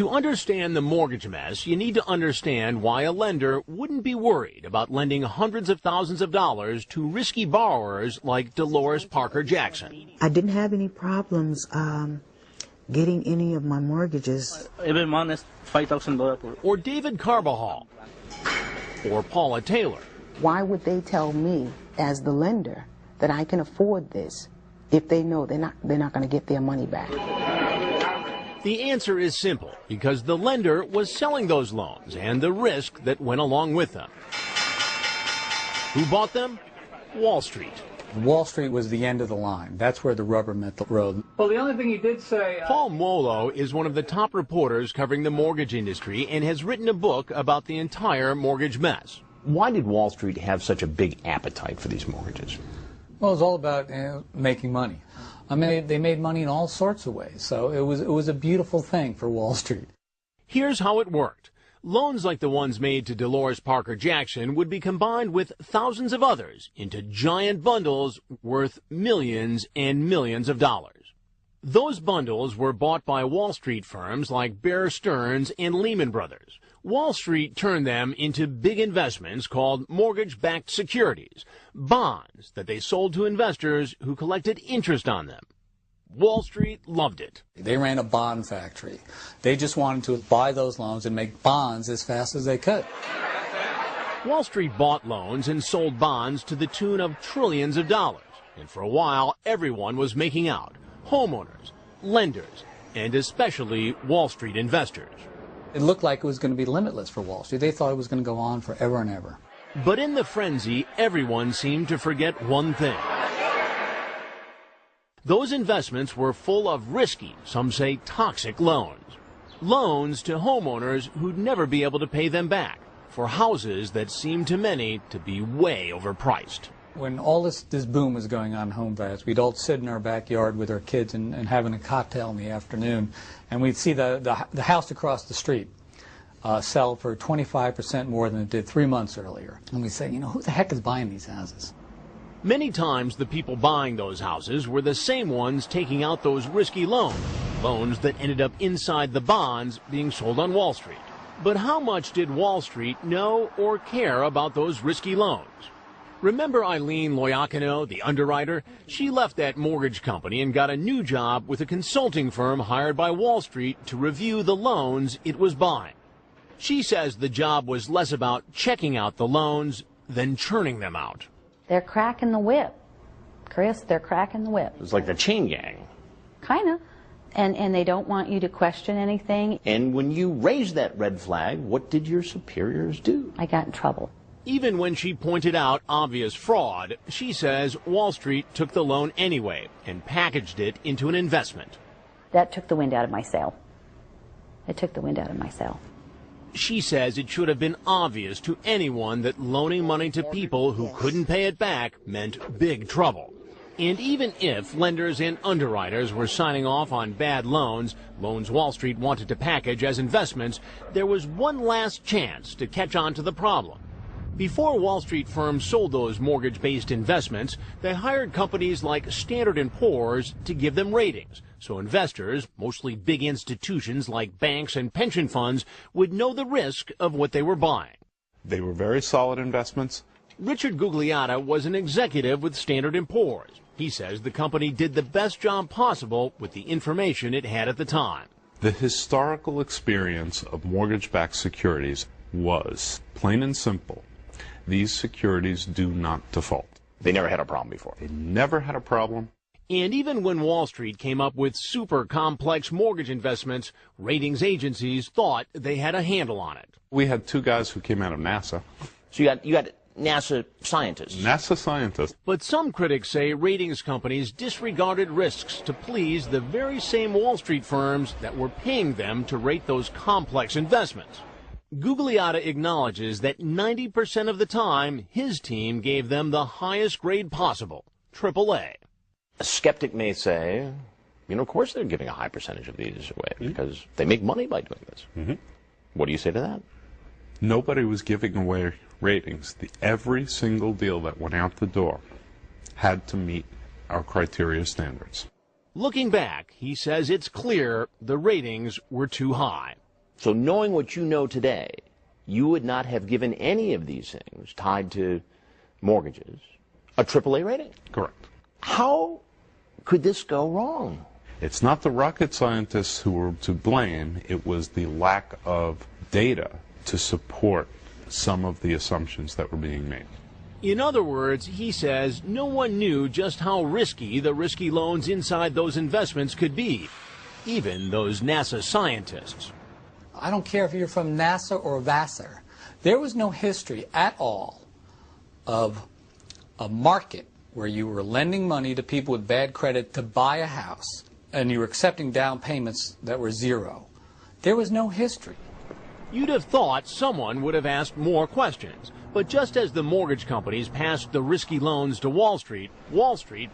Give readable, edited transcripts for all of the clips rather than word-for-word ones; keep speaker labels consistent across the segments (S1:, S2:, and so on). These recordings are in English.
S1: To understand the mortgage mess, you need to understand why a lender wouldn't be worried about lending hundreds of thousands of dollars to risky borrowers like Dolores Parker Jackson.
S2: I didn't have any problems getting any of my mortgages.
S3: Every month is $5,000.
S1: Or David Carbajal. Or Paula Taylor.
S4: Why would they tell me as the lender that I can afford this if they know they're not going to get their money back?
S1: The answer is simple, because the lender was selling those loans and the risk that went along with them. Who bought them? Wall Street.
S5: Wall Street was the end of the line. That's where the rubber met the road.
S6: Well, the only thing he did say...
S1: Paul Molo is one of the top reporters covering the mortgage industry and has written a book about the entire mortgage mess.
S7: Why did Wall Street have such a big appetite for these mortgages?
S5: Well, it was all about making money. I mean, they made money in all sorts of ways, so it was a beautiful thing for Wall Street.
S1: Here's how it worked. Loans like the ones made to Dolores Parker Jackson would be combined with thousands of others into giant bundles worth millions and millions of dollars. Those bundles were bought by Wall Street firms like Bear Stearns and Lehman Brothers. Wall Street turned them into big investments called mortgage-backed securities, bonds that they sold to investors who collected interest on them. Wall Street loved it.
S5: They ran a bond factory. They just wanted to buy those loans and make bonds as fast as they could.
S1: Wall Street bought loans and sold bonds to the tune of trillions of dollars. And for a while, everyone was making out. Homeowners, lenders, and especially Wall Street investors.
S5: It looked like it was going to be limitless for Wall Street. They thought it was going to go on forever and ever.
S1: But in the frenzy, everyone seemed to forget one thing. Those investments were full of risky, some say toxic loans. Loans to homeowners who'd never be able to pay them back for houses that seemed to many to be way overpriced.
S5: When all this boom was going on in home values, we'd all sit in our backyard with our kids and having a cocktail in the afternoon, and we'd see the house across the street sell for 25% more than it did 3 months earlier. And we'd say, you know, who the heck is buying these houses?
S1: Many times the people buying those houses were the same ones taking out those risky loans, loans that ended up inside the bonds being sold on Wall Street. But how much did Wall Street know or care about those risky loans? Remember Eileen Loiacono, the underwriter? She left that mortgage company and got a new job with a consulting firm hired by Wall Street to review the loans it was buying. She says the job was less about checking out the loans than churning them out.
S8: They're cracking the whip. Chris, they're cracking the whip.
S7: It was like the chain gang.
S8: Kind of. And they don't want you to question anything.
S7: And when you raised that red flag, what did your superiors do?
S8: I got in trouble.
S1: Even when she pointed out obvious fraud, she says Wall Street took the loan anyway and packaged it into an investment.
S8: That took the wind out of my sail. It took the wind out of my sail.
S1: She says it should have been obvious to anyone that loaning money to people who couldn't pay it back meant big trouble. And even if lenders and underwriters were signing off on bad loans, loans Wall Street wanted to package as investments, there was one last chance to catch on to the problem. Before Wall Street firms sold those mortgage-based investments, they hired companies like Standard & Poor's to give them ratings, so investors, mostly big institutions like banks and pension funds, would know the risk of what they were buying.
S9: They were very solid investments.
S1: Richard Gugliotta was an executive with Standard & Poor's. He says the company did the best job possible with the information it had at the time.
S9: The historical experience of mortgage-backed securities was, plain and simple, these securities do not default.
S7: They never had a problem before.
S9: They never had a problem.
S1: And even when Wall Street came up with super complex mortgage investments, ratings agencies thought they had a handle on it.
S9: We had two guys who came out of NASA.
S7: So you got NASA scientists.
S9: NASA scientists.
S1: But some critics say ratings companies disregarded risks to please the very same Wall Street firms that were paying them to rate those complex investments. Gugliotta acknowledges that 90% of the time, his team gave them the highest grade possible, AAA.
S7: A skeptic may say, you know, of course they're giving a high percentage of these away because they make money by doing this. What do you say to that?
S9: Nobody was giving away ratings. Every single deal that went out the door had to meet our criteria standards.
S1: Looking back, he says it's clear the ratings were too high.
S7: So knowing what you know today, you would not have given any of these things tied to mortgages a AAA rating.
S9: Correct.
S7: How could this go wrong?
S9: It's not the rocket scientists who were to blame. It was the lack of data to support some of the assumptions that were being made.
S1: In other words, he says no one knew just how risky the risky loans inside those investments could be, even those NASA scientists.
S5: I don't care if you're from NASA or Vassar. There was no history at all of a market where you were lending money to people with bad credit to buy a house, and you were accepting down payments that were zero. There was no history.
S1: You'd have thought someone would have asked more questions. But just as the mortgage companies passed the risky loans to Wall Street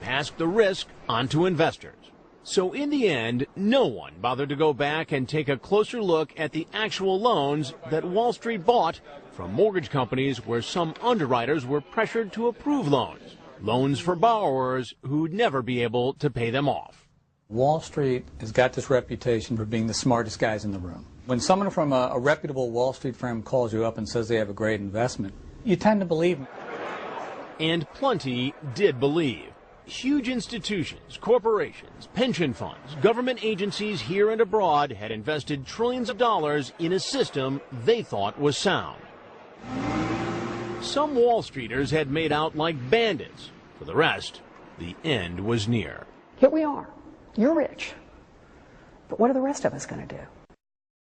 S1: passed the risk onto investors. So in the end, no one bothered to go back and take a closer look at the actual loans that Wall Street bought from mortgage companies where some underwriters were pressured to approve loans. Loans for borrowers who'd never be able to pay them off.
S5: Wall Street has got this reputation for being the smartest guys in the room. When someone from a reputable Wall Street firm calls you up and says they have a great investment, you tend to believe them.
S1: And plenty did believe. Huge institutions, corporations, pension funds, government agencies here and abroad had invested trillions of dollars in a system they thought was sound. Some Wall Streeters had made out like bandits. For the rest, the end was near.
S6: Here we are. You're rich. But what are the rest of us going to do?